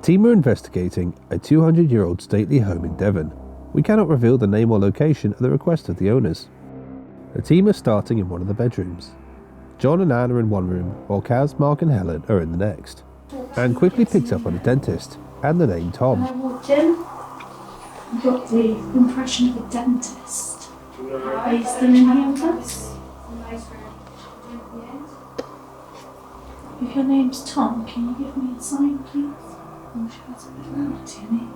team are investigating a 200-year-old stately home in Devon. We cannot reveal the name or location at the request of the owners. The team are starting in one of the bedrooms. John and Anne are in one room, while Kaz, Mark and Helen are in the next. Anne quickly picks up on a dentist and the name Tom. When I walked in, I got the impression of a dentist. Are you still in here with us? If your name's Tom, can you give me a sign, please? I'm sure it's a bit loud to me.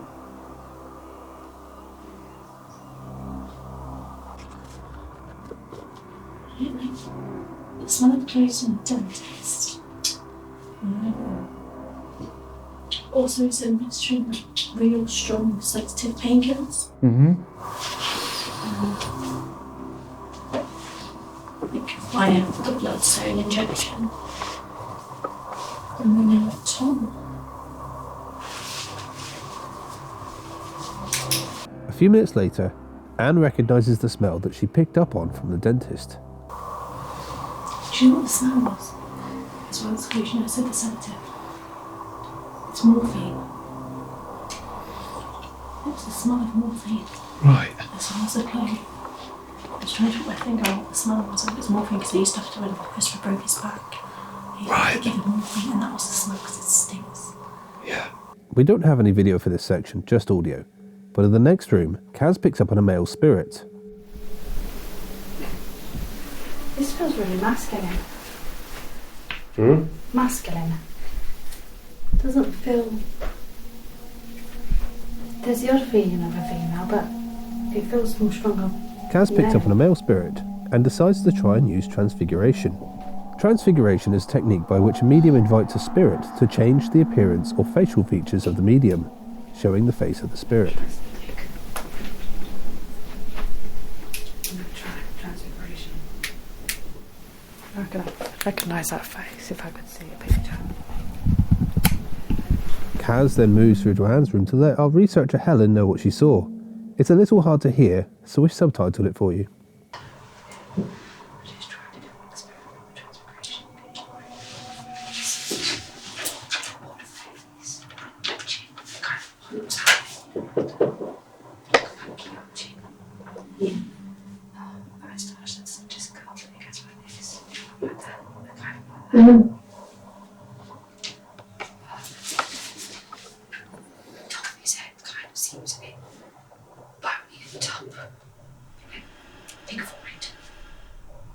The smell of clothes in a dentist. Also, it's administering real strong sedative painkillers. Via the bloodstone injection. And then now Tom. A few minutes later, Anne recognises the smell that she picked up on from the dentist. Do you know what the smell was? As well as I said the sedative. It's morphine. It was the smell of morphine. Right. As well as the clone. I was trying to put my finger on what the smell was. It was morphine because they used to have to when Christopher broke his back. They gave him morphine and that was the smell because it stinks. Yeah. We don't have any video for this section, just audio. But in the next room, Kaz picks up on a male spirit. This feels really masculine. Masculine. Doesn't feel... There's the odd feeling of a female, but it feels more stronger. Kaz picks up on a male spirit and decides to try and use transfiguration. Transfiguration is a technique by which a medium invites a spirit to change the appearance or facial features of the medium, showing the face of the spirit. Transfiguration. I can recognise that face if I could see a picture. Kaz then moves through to Anne's room to let our researcher Helen know what she saw. It's a little hard to hear, so we've subtitled it for you. His head kind of seems a bit bony at the top. Big forehead.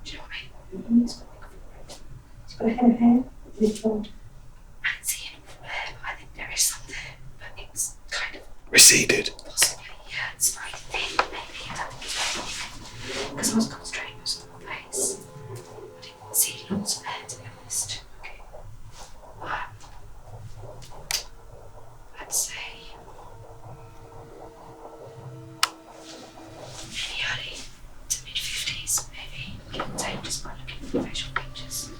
Do you know what I mean? He's got a big forehead. He's got a head of hair. He's bald. I can see him from there, but I think there is some there. But it's kind of receded. Possibly, yeah. It's very thin, maybe. I don't think it's very thin. Because I was concentrating most of the face. I didn't see lots of hair, to be honest. Okay. I'd say maybe early to mid-50s, maybe. Give or take, just by looking at the facial features.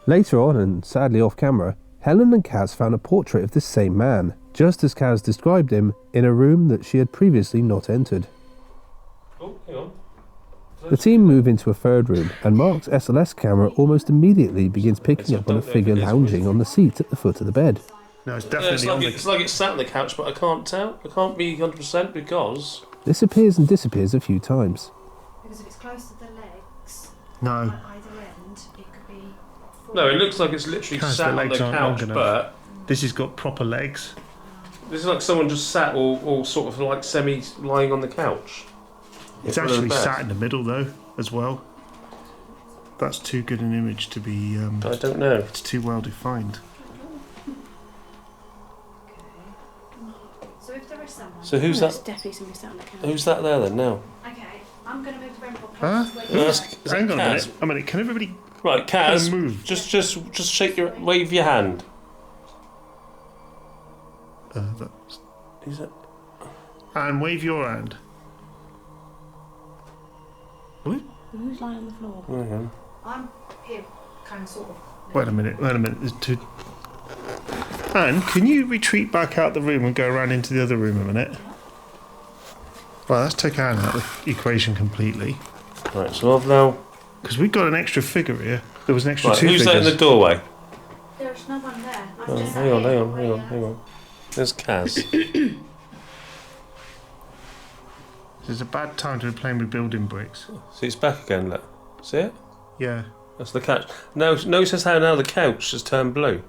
Later on, and sadly off camera, Helen and Kaz found a portrait of this same man, just as Kaz described him, in a room that she had previously not entered. Oh, hang on. The team move into a third room, and Mark's SLS camera almost immediately begins picking up on a figure lounging on the seat at the foot of the bed. No, it's definitely it's like it's sat on the couch, but I can't tell. I can't be 100% because... This appears and disappears a few times. Because if it's close to the legs, No. at either end, it could be... No, it looks like it's literally Kaz, sat the on legs the aren't couch, long enough. but... This has got proper legs. This is like someone just sat all sort of like semi-lying on the couch. It's actually sat in the middle though, as well. That's too good an image to be... I don't know. It's too well defined. So if there is someone... So who's There's that? definitely somebody sat on the couch. Who's that there then now? Okay, I'm going to move the room Huh? closer. Hang on Kaz? a minute. Can everybody... Right, Kaz, move? just shake wave your hand. That's... Is it? And wave your hand. What? Who's lying on the floor? Okay. I'm here, kind of, sort of. Wait a minute. There's two... Anne, can you retreat back out the room and go around into the other room a minute? Well, let's take Anne out of the equation completely. Right, so I've now... Because we've got an extra figure here. There was an extra Right, two who's figures. that in the doorway? There's There's no one there. Oh, hang on. There's Kaz. This is a bad time to be playing with building bricks. See, it's back again, look. See it? Yeah. That's the couch. No, notice how now the couch has turned blue.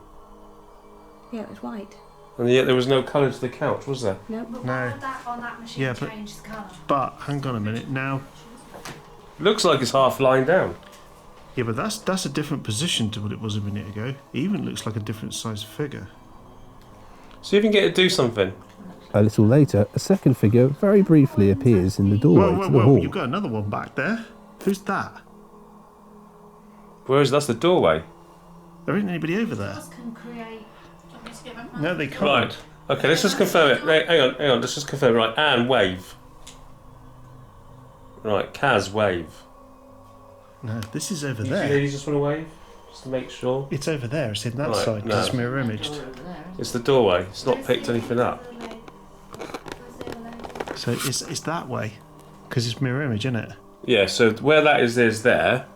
Yeah, it was white. And yet there was no colour to the couch, was there? No. But No. why would that on that machine Yeah, but- change the colour? But hang on a minute now. Looks like it's half lying down. Yeah, but that's a different position to what it was a minute ago. It even looks like a different size figure. See if you can get it to do something. A little later, a second figure very briefly appears in the doorway to the hall. You've got another one back there. Who's that? That's the doorway. There isn't anybody over there. Can create. No, they can't. Right. Okay, let's just confirm it. Right, hang on. Let's just confirm it. Right, Anne, wave. Right, Kaz, wave. No, this is over You there. ladies just want to wave? Just to make sure. It's over there. It's in that Right, side. 'Cause no. it's mirror imaged. It's the doorway. It's not picked anything up. So it's that way. Because it's mirror image, isn't it? Yeah, so where that is there.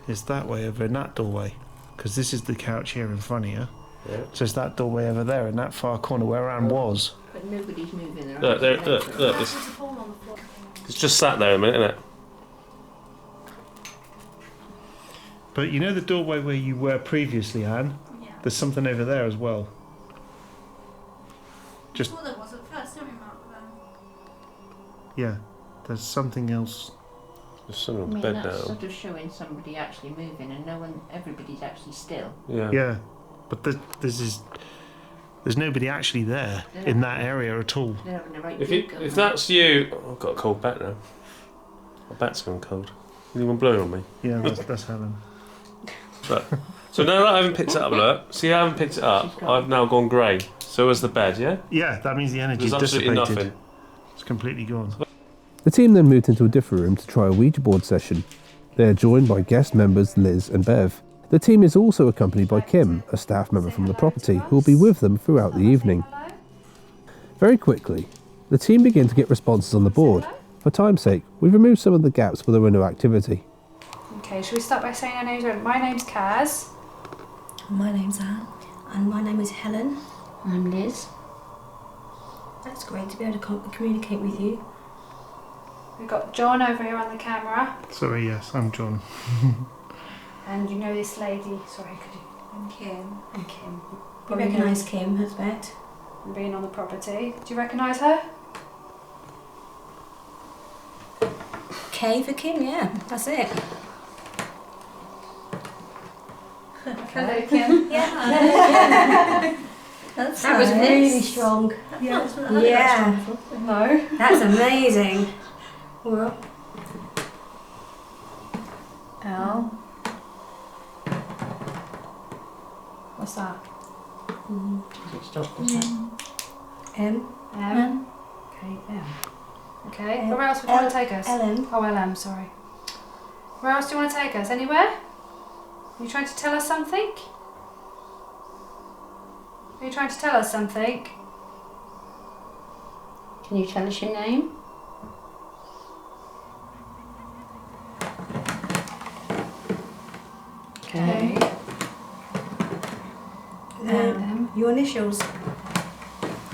It's that way over in that doorway. Because this is the couch here in front of you. Yeah. So it's that doorway over there in that far corner where Anne was. But nobody's moving around. Look, look. It's just sat there a minute, isn't it? But you know the doorway where you were previously, Anne? Yeah. There's something over there as well. Just Well, there was at first, don't we, Mark? yeah. There's something else. There's someone I on the mean, bed that's now. sort of showing somebody actually moving, and everybody's actually still. Yeah. Yeah. But there's nobody actually there in that area at all. They're having a right If that's you, I've got a cold back now. My back's gone cold. Anyone blowing on me? Yeah, that's Helen. But, so now that I haven't picked it up, look. See, I haven't picked it up. I've now gone grey. So has the bed, yeah? Yeah, that means the energy's There's absolutely dissipated. nothing. It's completely gone. The team then moved into a different room to try a Ouija board session. They are joined by guest members Liz and Bev. The team is also accompanied by Kim, a staff member from the property, who will be with them throughout the evening. Very quickly, the team begin to get responses on the board. For time's sake, we've removed some of the gaps where there were no activity. Okay, shall we start by saying our names? My name's Kaz. My name's Anne. And my name is Helen. I'm Liz. That's great to be able to communicate with you. We've got John over here on the camera. Sorry, yes, I'm John. And you know this lady. Sorry, could you? And Kim. And Kim. You Probably recognise Kim, I bet. And being on the property. Do you recognise her? K for Kim, yeah. That's it. Hello, Kim. Yeah. that was really strong. Yeah. No. That's amazing. Well, L. What's that? M. M. Okay, M. Okay. L- Where else would you want to take us? LM. Oh, LM, sorry. Where else do you want to take us? Anywhere? Are you trying to tell us something? Are you trying to tell us something? Can you tell us your name? Okay. Your initials.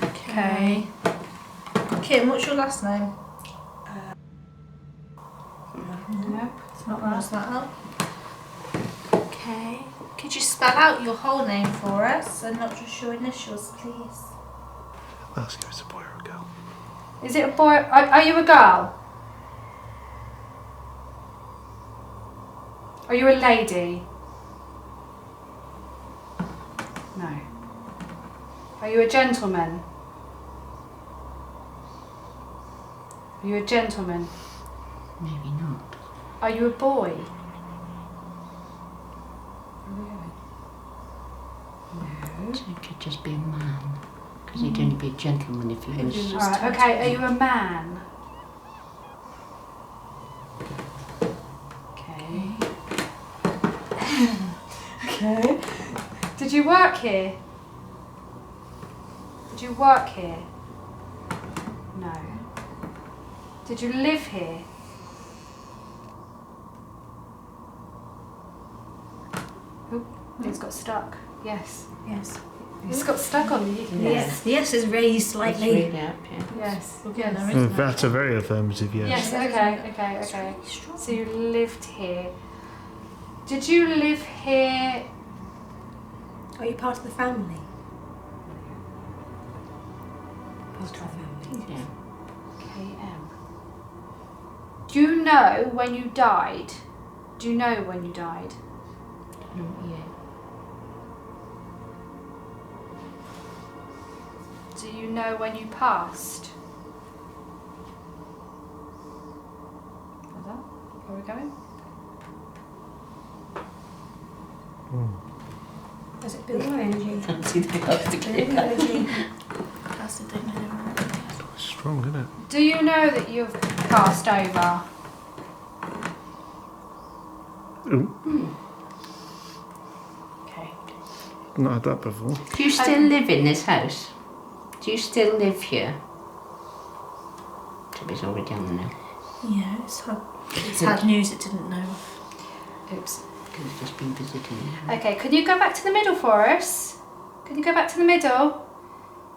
Okay. Kim, what's your last name? Nope, it's not What's that. that up? Okay. Could you spell out your whole name for us and not just your initials, please? Ask if it's a boy or a girl. Is it a boy? Are you a girl? Are you a lady? No. Are you a gentleman? Are you a gentleman? Maybe not. Are you a boy? So it could just be a man. Because he'd only be a gentleman if he was. Alright, okay, are you a man? Okay. Okay. Did you work here? Did you work here? No. Did you live here? It's got stuck. Yes. Yes. It's got stuck on you. Yes. The yes is raised Let's slightly. read out, yeah. Yes. Yeah, there Yes. is. That's a very affirmative yes. Yes. Okay. It's really strong. So you lived here. Did you live here? Are you part of the family? Part of the family. Yeah. KM. Do you know when you died? Do you know when you died? Yeah. Do you know when you passed? Hold on. Where are we going? Has it been more energy? Can't see the close to Bit clear more cut. energy. That's the thing. It's strong, isn't it? Do you know that you've passed over? Ooh, Okay. not had that before. Do you still live in this house? Do you still live here? So it's already on now. Yeah, it's had news it didn't know. Oops. Because it's just been visiting you. Okay, can you go back to the middle for us? Can you go back to the middle?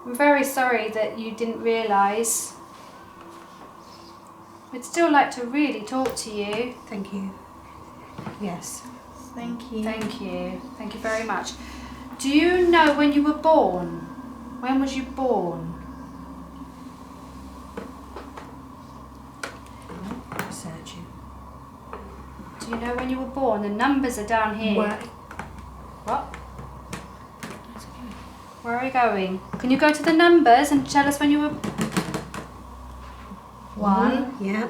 I'm very sorry that you didn't realise. We'd still like to really talk to you. Thank you. Yes. Thank you. Thank you. Thank you very much. Do you know when you were born? When was you born? Research you. Do you know when you were born? The numbers are down here. What? Where are we going? Can you go to the numbers and tell us when you were... 1. Yeah.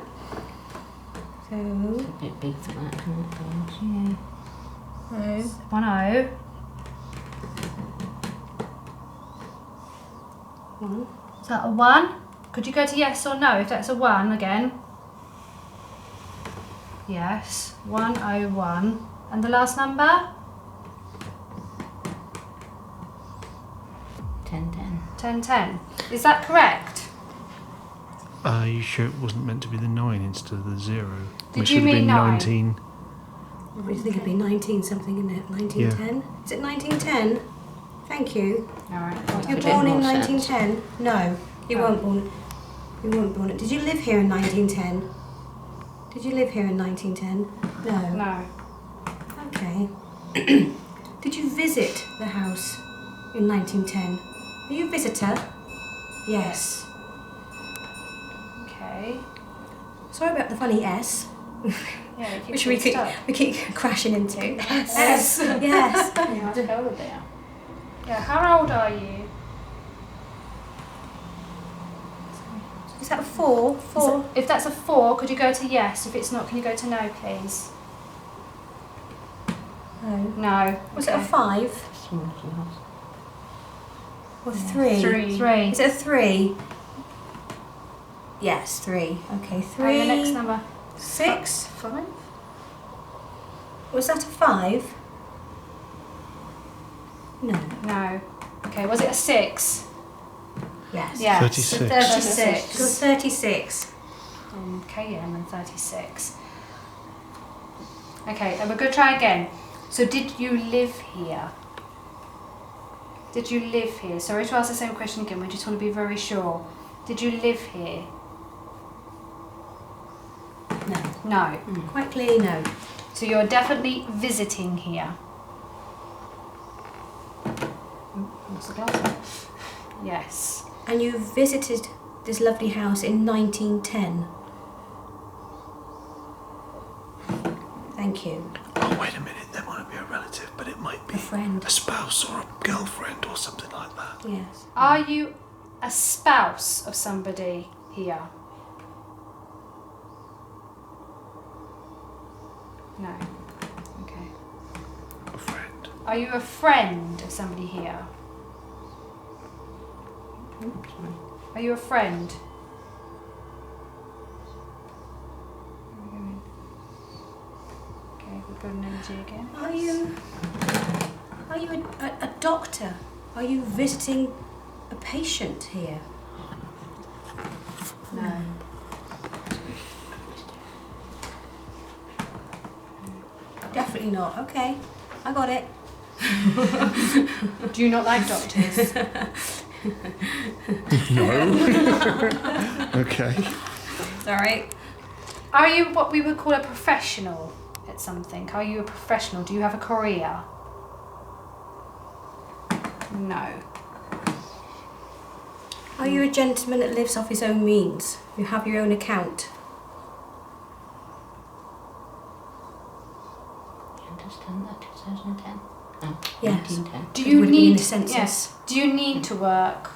So, It's a bit big for that, isn't it? No. 1 0. 1. Is that a 1? Could you go to yes or no if that's a 1 again? Yes. 101. And the last number? 1010. 1010. Is that correct? Are you sure it wasn't meant to be the 9 instead of the 0? Did It you should have mean been 9? 19. I think it'd be 19 something, isn't it? 1910? Is it 1910? Thank you. Alright. You're a bit born in more sense. 1910? No, you weren't born. You weren't born. Did you live here in 1910? Did you live here in 1910? No. No. Okay. Did you visit the house in 1910? Are you a visitor? Yes. Okay. Sorry about the funny S, Yeah, you which we keep crashing into. S. Yes. Yeah, I'd go with that. Yeah, how old are you? Is that a 4? 4. If that's a 4, could you go to yes? If it's not, can you go to no, please? No. No. Was it a 5 Small as well. or 3? 3. Is it a 3? Yes, 3. Okay, 3. And the next number? 6. 5. Was that a 5? No. No. Okay, was it a 6? Yes. Yeah. 36. 36. You're 36. KM and 36. Okay, and we're going to try again. So did you live here? Did you live here? Sorry to ask the same question again, we just want to be very sure. Did you live here? No. No. Quite clearly, no. So you're definitely visiting here. What's the glass? Yes. And you visited this lovely house in 1910. Thank you. Oh, wait a minute. There might be a relative, but it might be A friend. a spouse or a girlfriend or something like that. Yes. Are you a spouse of somebody here? No. Okay. A friend. Are you a friend of somebody here? Oops, sorry. Are you a friend? Okay, we've got an energy again. Are you a doctor? Are you visiting a patient here? No. Definitely not. Okay, I got it. Do you not like doctors? Okay. Sorry. Are you what we would call a professional at something? Are you a professional? Do you have a career? No. Are you a gentleman that lives off his own means? You have your own account? You understand that? 2010? No, Yes. 1910. Do It you would be in need the census. yes? Do you need to work?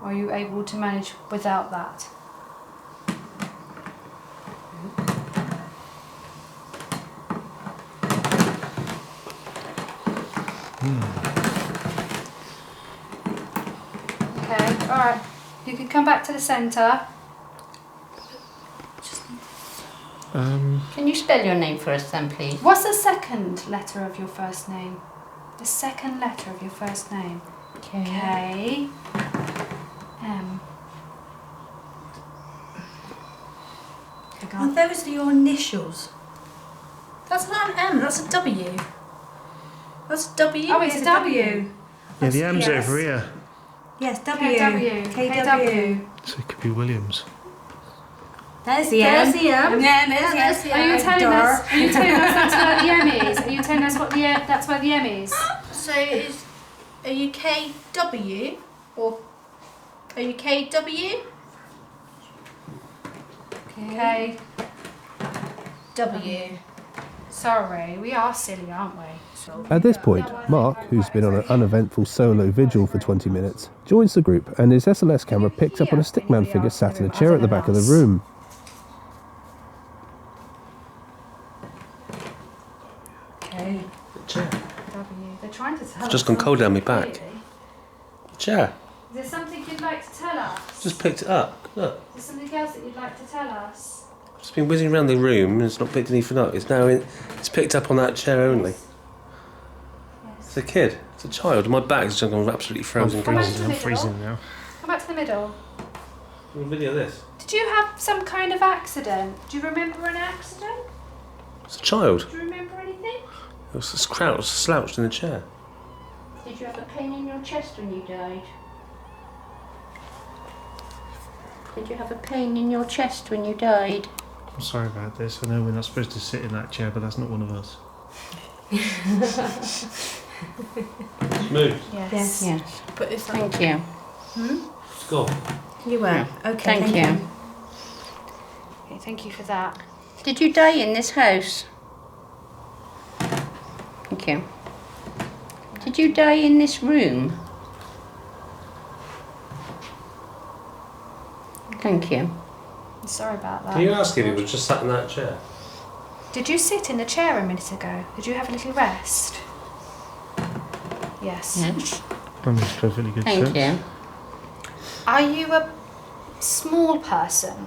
Are you able to manage without that? Okay, alright. You can come back to the centre. Can you spell your name for us then, please? What's the second letter of your first name? The second letter of your first name. K. M. Are those your initials? That's not an M, that's a W. That's a W. Oh, it's a W. Yeah, the M's Yes. over here. Yes, W. KW. KW. So it could be Williams. There's the There's M. the M. Yeah, there's the Are you M. telling us? Are you telling us that's where the M is? Are you telling us what the that's where the M is? So are you KW or are you KW? Okay. W. Sorry, we are silly, aren't we? At this point, Mark, who's been on an uneventful solo vigil for 20 minutes, joins the group and his SLS camera picks up on a stickman figure sat in a chair at the back of the room. Okay. Chair. W. They're trying to tell us. Just gone cold down my something, back. really. Chair. Is there something you'd like to tell us? Just picked it up. Look. Is there something else that you'd like to tell us? It's been whizzing around the room and it's not picked anything up. It's now in. It's picked up on that chair only. It's a kid. It's a child. My back's just gone absolutely frozen. Come back green. to the I'm middle. freezing now. Come back to the middle. Can you video this? Did you have some kind of accident? Do you remember an accident? It's a child. Do you remember anything? It was slouched in the chair. Did you have a pain in your chest when you died? Did you have a pain in your chest when you died? I'm sorry about this. I know we're not supposed to sit in that chair, but that's not one of us. Smooth. Yes. Yes. Put this on. Thank you. It's gone. You were. Okay, Thank you. Okay, thank you for that. Did you die in this house? Thank you. Did you die in this room? Thank you. I'm sorry about that. Can you ask if he was just sat in that chair? Did you sit in the chair a minute ago? Did you have a little rest? Yes. Yes. That makes perfectly good Thank sense. you. Are you a small person?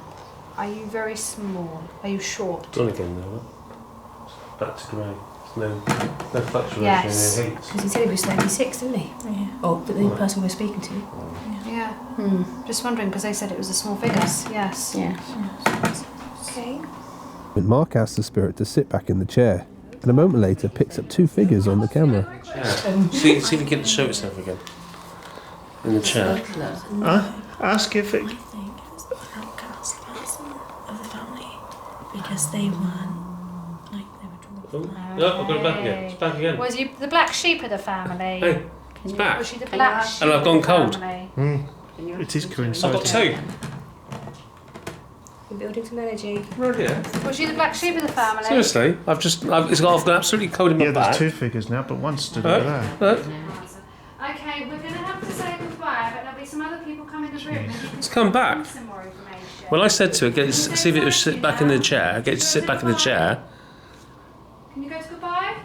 Are you very small? Are you short? Done again now. Back to grey. There's no fluctuation Yes. in heat. Because he said he was 36, didn't he? Yeah. Oh, but the person we're speaking to. Yeah. Hmm. Just wondering because they said it was a small figure. Yes. Yes. Okay. When Mark asks the spirit to sit back in the chair, and a moment later picks up two figures on the camera. Yeah. See if it can show itself again. In the chair. Ask if it. I think it's an outcast person of the family because they weren't like they were dwarfed. Oh, no, I've got it back again. It's back again. Was you the black sheep of the family? Hey, it's back. Was she the Can you black ask- sheep And I've gone of the cold. family? It is I've coinciding. got two. You're building some energy. Right here. Was she the black sheep of the family? Seriously, I've gone absolutely cold in my Yeah, back. there's two figures now, but one stood over there. Look, Okay, we're going to have to say goodbye, but there'll be some other people coming in the room. Maybe you can it's come back. find some more information. Well, I said to her, see if it would sit back in the chair. Get it to sit back in the chair. Can you go to goodbye?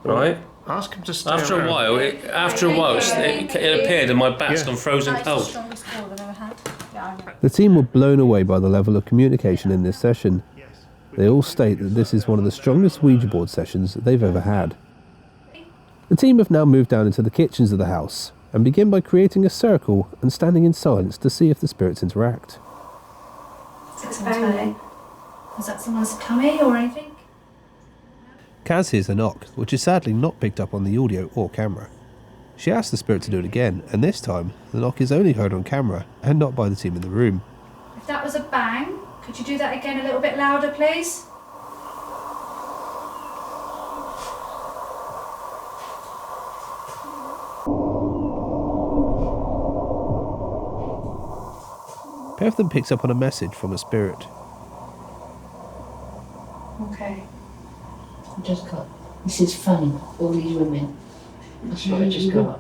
Right. Ask him to stay After a around. while, it appeared, and my back's Yeah. gone frozen That is the cold. strongest cold I've ever had. Yeah, I know. The team were blown away by the level of communication in this session. They all state that this is one of the strongest Ouija board sessions that they've ever had. The team have now moved down into the kitchens of the house and begin by creating a circle and standing in silence to see if the spirits interact. It's family. Is that someone's tummy or anything? Kaz hears a knock, which is sadly not picked up on the audio or camera. She asks the spirit to do it again, and this time, the knock is only heard on camera and not by the team in the room. If that was a bang, could you do that again a little bit louder, please? Pair of them picks up on a message from a spirit. Okay. I just got, this is fun, all these women. That's what I just got.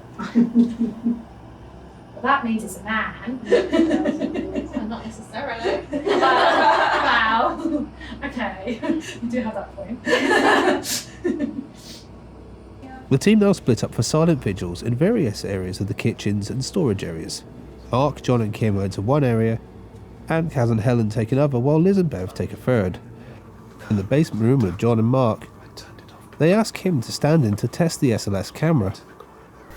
Well, that means it's a man. Not necessarily. Wow. Okay. You do have that point. The team now split up for silent vigils in various areas of the kitchens and storage areas. Mark, John and Kim go into one area, and Kaz and Helen take another, while Liz and Bev take a third. In the basement room with John and Mark, they ask Kim to stand in to test the SLS camera,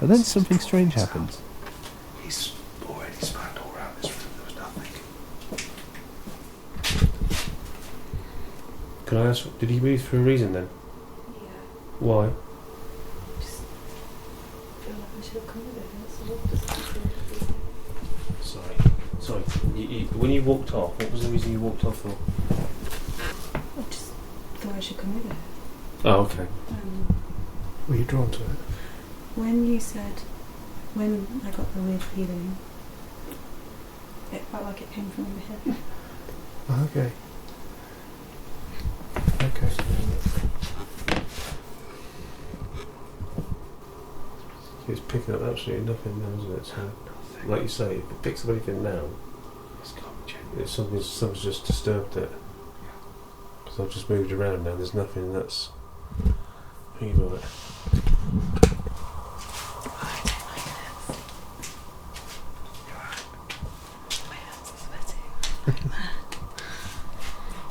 but then something strange happens. He's already spanned all around this room. There was nothing. Can I ask, did he move for a reason then? Yeah. Why? Just feel like I should have come with it. Sorry. When you walked off, what was the reason you walked off for? I just thought I should come with it. Oh, okay. Were you drawn to it? When you said, when I got the weird feeling, it felt like it came from over here. Okay. Okay. It's picking up absolutely nothing now, isn't it? So, like you say, if it picks up anything now, it's something's just disturbed it. Because I've just moved around now. There's nothing that's. Think about it.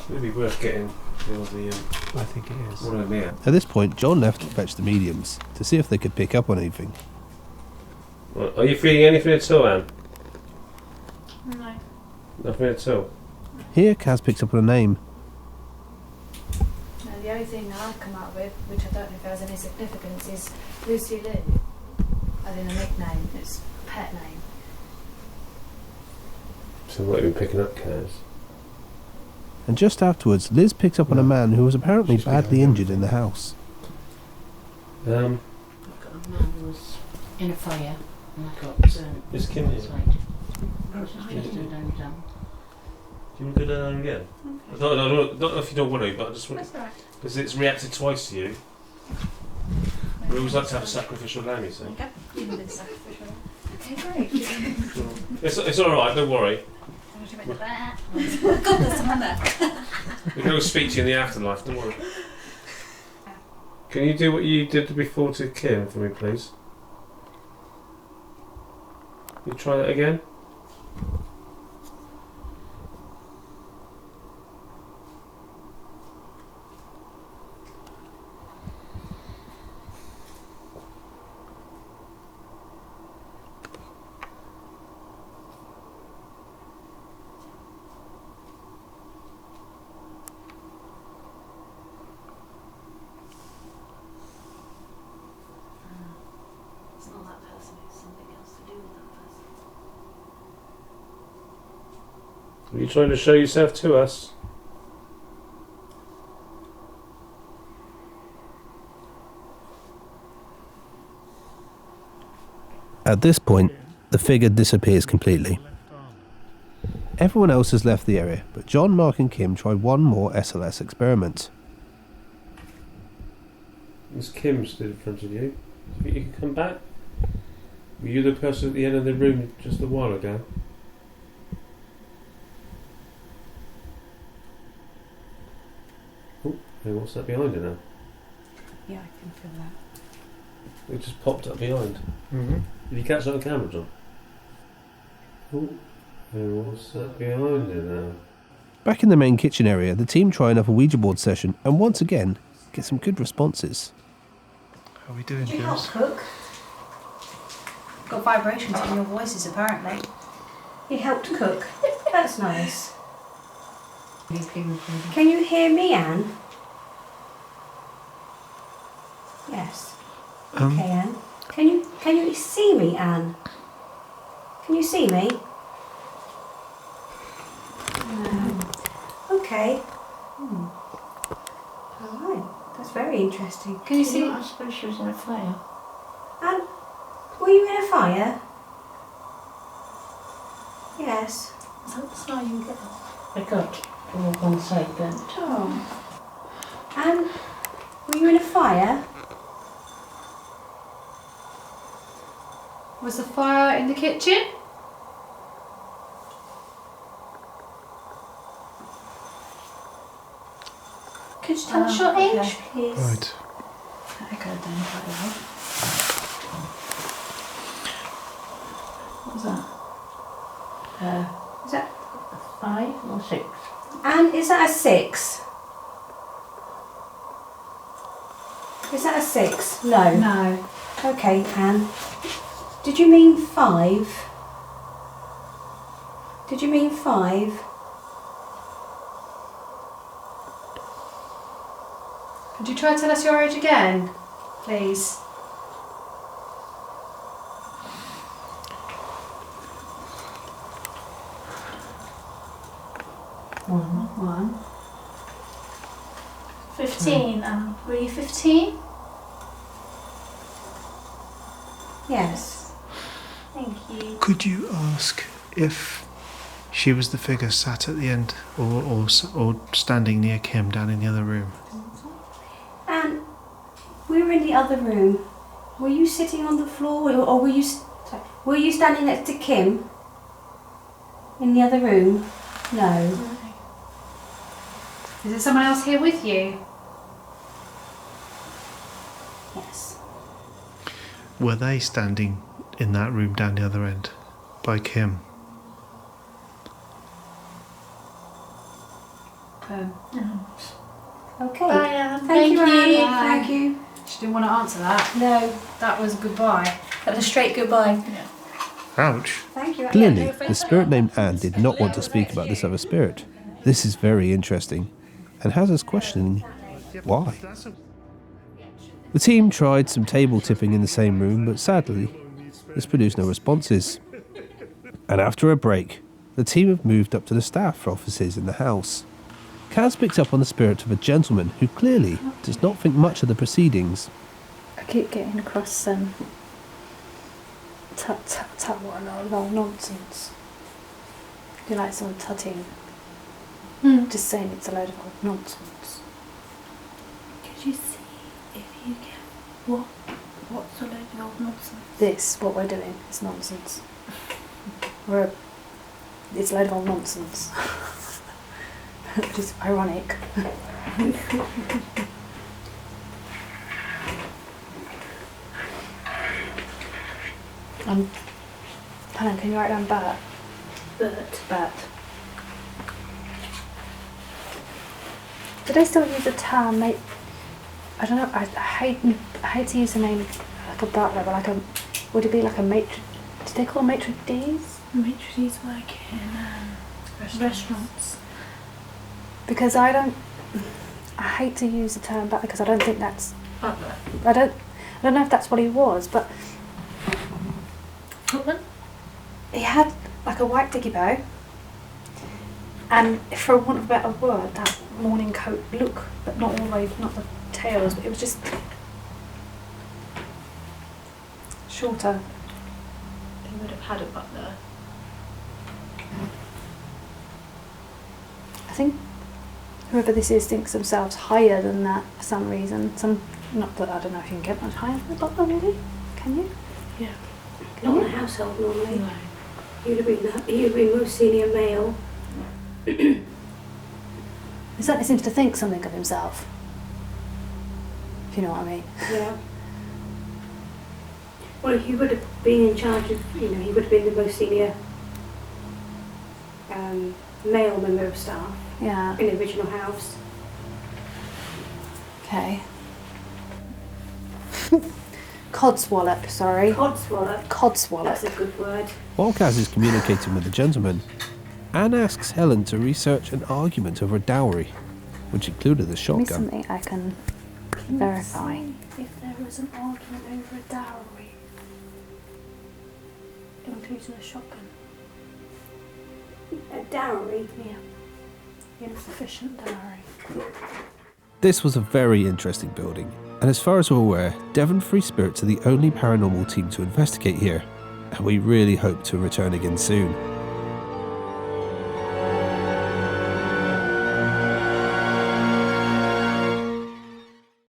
It'd be worth getting the I think it is. one of them here. At this point, John left to fetch the mediums to see if they could pick up on anything. Well, are you feeling anything at all, Anne? No. Nothing at all. Here, Kaz picks up on a name. No, the only thing that I've come up with, which I don't know if it has any significance, is Lucy Lou. As in a nickname, it's a pet name. So what have you been picking up, Kaz? And just afterwards, Liz picks up on a man who was apparently badly injured in the house. I've got a man who was in a fire and I got Is Kim here? Do Do you want to go down there again? No, not if you don't want to, but I just want That's alright. because it's reacted twice to you. We always like to have a sacrificial lamb, you see. Okay. You've been sacrificial. Okay, great. It's all right. Don't worry. God, there's someone there. We can always speak to you in the afterlife. Don't worry. Can you do what you did before to Kim for me, please? You try that again. It's not that person, it's something else to do with that person. Are you trying to show yourself to us? At this point, the figure disappears completely. Everyone else has left the area, but John, Mark and Kim try one more SLS experiment. Miss Kim stood in front of you. Do you think you can come back? Were you the person at the end of the room just a while ago? Oh, hey, what's that behind her now? Yeah, I can feel that. It just popped up behind. Mm-hmm. Did you catch that on camera, John? Oh, hey, what's that behind her now? Back in the main kitchen area, the team try another Ouija board session and once again get some good responses. How are we doing, Do you help girls? cook? Got vibrations from your voices, apparently. You helped cook. That's nice. Can you hear me, Anne? Okay, Anne. Can you see me, Anne? Can you see me? No. Okay. All right. That's very interesting. Can you see? I suppose she was in a fire. Anne, were you in a fire? Yes. That's how you get I got all one side burnt. Oh. Anne, were you in a fire? Was the fire in the kitchen? Could you tell us your age, please? Right. I got it done quite well. What was that? Is that 5 or 6? Anne, is that a 6? Is that a 6? No. No. Okay, Anne. Did you mean 5? Did you mean 5? Could you try to tell us your age again, please? One. 15. Were you 15? Yes. Thank you. Could you ask if she was the figure sat at the end or standing near Kim down in the other room? Anne, we were in the other room. Were you sitting on the floor or were you standing next to Kim in the other room? No. Is there someone else here with you? Yes. Were they standing in that room down the other end by Kim? Okay. Bye, Anne. Thank you, Anne. Bye. Thank you. She didn't want to answer that. No. That was goodbye. That was a straight goodbye. Ouch. Thank you. Clearly, the spirit named Anne did not want to speak about this other spirit. This is very interesting, and has us questioning why. The team tried some table tipping in the same room, but sadly, this produced no responses. And after a break, the team have moved up to the staff offices in the house. Kaz picks up on the spirit of a gentleman who clearly does not think much of the proceedings. I keep getting across some tut, what a lot of old nonsense. You like someone tutting, just saying it's a load of old nonsense. Could you see if you can? What's a load of old nonsense? This, what we're doing, is nonsense. It's a load of old nonsense. Which is ironic. Helen, can you write down Bert? Bert. Do they still use the term mate? I don't know. I hate to use the name like a butler, but like a, would it be like a maitre? Did they call maitre d's? Maitre d's work in restaurants. Because I hate to use the term butler because I don't think that's. Butler. I don't know if that's what he was, but Footman? he had like a white dicky bow, and for want of a better word, that morning coat look, but not all the way, not the tails, but it was just shorter. He would have had a butler. I think whoever this is thinks themselves higher than that for some reason. Not that I don't know if you can get much higher than a butler, really. Can you? Yeah. Not in a household normally. No. You'd have been most senior male. He certainly seems to think something of himself. If you know what I mean. Yeah. Well, he would have been in charge of, he would have been the most senior male member of staff Yeah. in the original house. Okay. Codswallop, sorry. Codswallop. Codswallop. That's a good word. While Kaz is communicating with the gentleman, Anne asks Helen to research an argument over a dowry, which included a Give me shotgun. something I can verify. If there was an argument over a dowry, including a shotgun. A dowry? Yeah. Insufficient dowry. This was a very interesting building, and as far as we're aware, Devon Free Spirits are the only paranormal team to investigate here, and we really hope to return again soon.